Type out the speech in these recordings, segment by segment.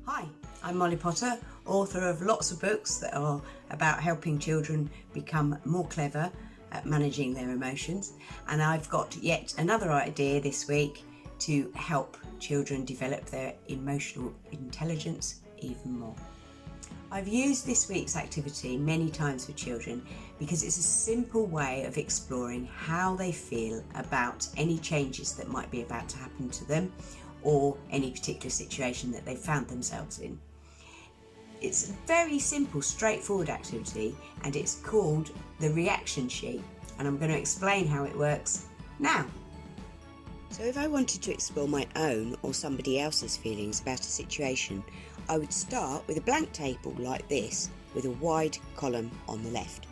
Hi, I'm Molly Potter, author of lots of books that are about helping children become more clever at managing their emotions, and I've got yet another idea this week to help children develop their emotional intelligence even more. I've used this week's activity many times with children because it's a simple way of exploring how they feel about any changes that might be about to happen to them or any particular situation that they found themselves in. It's a very simple, straightforward activity and it's called the reaction sheet, and I'm going to explain how it works now. So if I wanted to explore my own or somebody else's feelings about a situation, I would start with a blank table like this with a wide column on the left.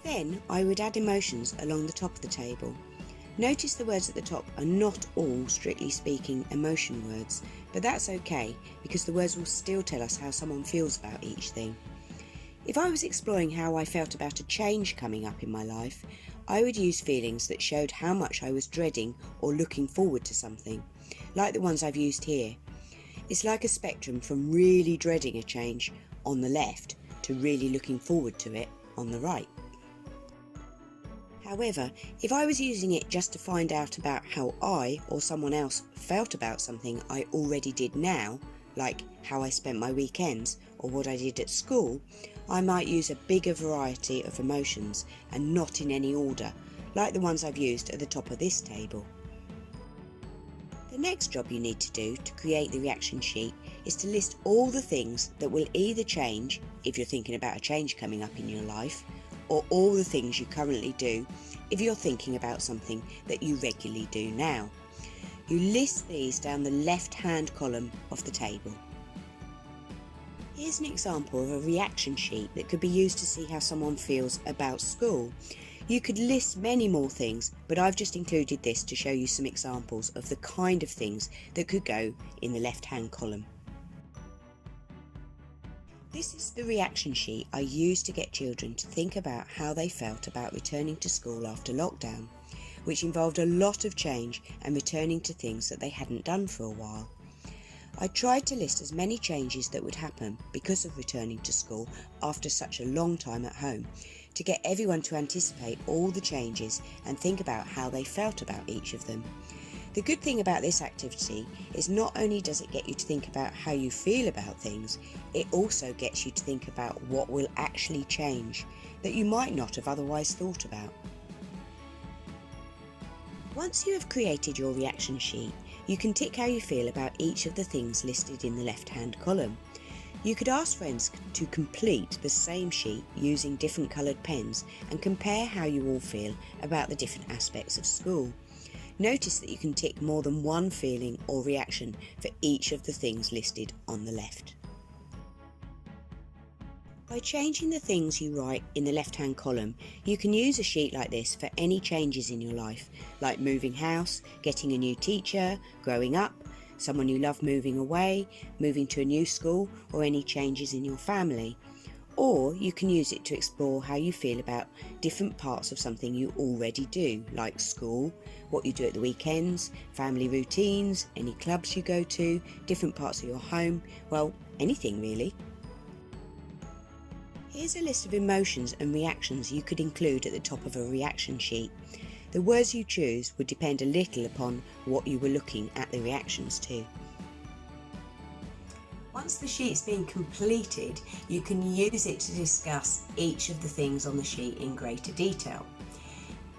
Then I would add emotions along the top of the table. Notice the words at the top are not all, strictly speaking, emotion words, but that's okay because the words will still tell us how someone feels about each thing. If I was exploring how I felt about a change coming up in my life, I would use feelings that showed how much I was dreading or looking forward to something, like the ones I've used here. It's like a spectrum from really dreading a change on the left to really looking forward to it on the right. However, if I was using it just to find out about how I or someone else felt about something I already did now, like how I spent my weekends or what I did at school, I might use a bigger variety of emotions and not in any order, like the ones I've used at the top of this table. The next job you need to do to create the reaction sheet is to list all the things that will either change if you're thinking about a change coming up in your life, or all the things you currently do if you're thinking about something that you regularly do now. You list these down the left-hand column of the table. Here's an example of a reaction sheet that could be used to see how someone feels about school. You could list many more things, but I've just included this to show you some examples of the kind of things that could go in the left-hand column. This is the reaction sheet I used to get children to think about how they felt about returning to school after lockdown, which involved a lot of change and returning to things that they hadn't done for a while. I tried to list as many changes that would happen because of returning to school after such a long time at home, to get everyone to anticipate all the changes and think about how they felt about each of them. The good thing about this activity is not only does it get you to think about how you feel about things, it also gets you to think about what will actually change that you might not have otherwise thought about. Once you have created your reaction sheet, you can tick how you feel about each of the things listed in the left-hand column. You could ask friends to complete the same sheet using different coloured pens and compare how you all feel about the different aspects of school. Notice that you can tick more than one feeling or reaction for each of the things listed on the left. By changing the things you write in the left-hand column, you can use a sheet like this for any changes in your life, like moving house, getting a new teacher, growing up, someone you love moving away, moving to a new school, or any changes in your family. Or you can use it to explore how you feel about different parts of something you already do, like school, what you do at the weekends, family routines, any clubs you go to, different parts of your home, well, anything really. Here's a list of emotions and reactions you could include at the top of a reaction sheet. The words you choose would depend a little upon what you were looking at the reactions to. Once the sheet's been completed, you can use it to discuss each of the things on the sheet in greater detail.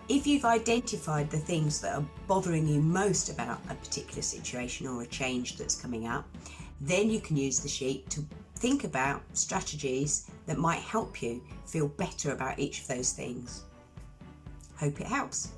If you've identified the things that are bothering you most about a particular situation or a change that's coming up, then you can use the sheet to think about strategies that might help you feel better about each of those things. Hope it helps.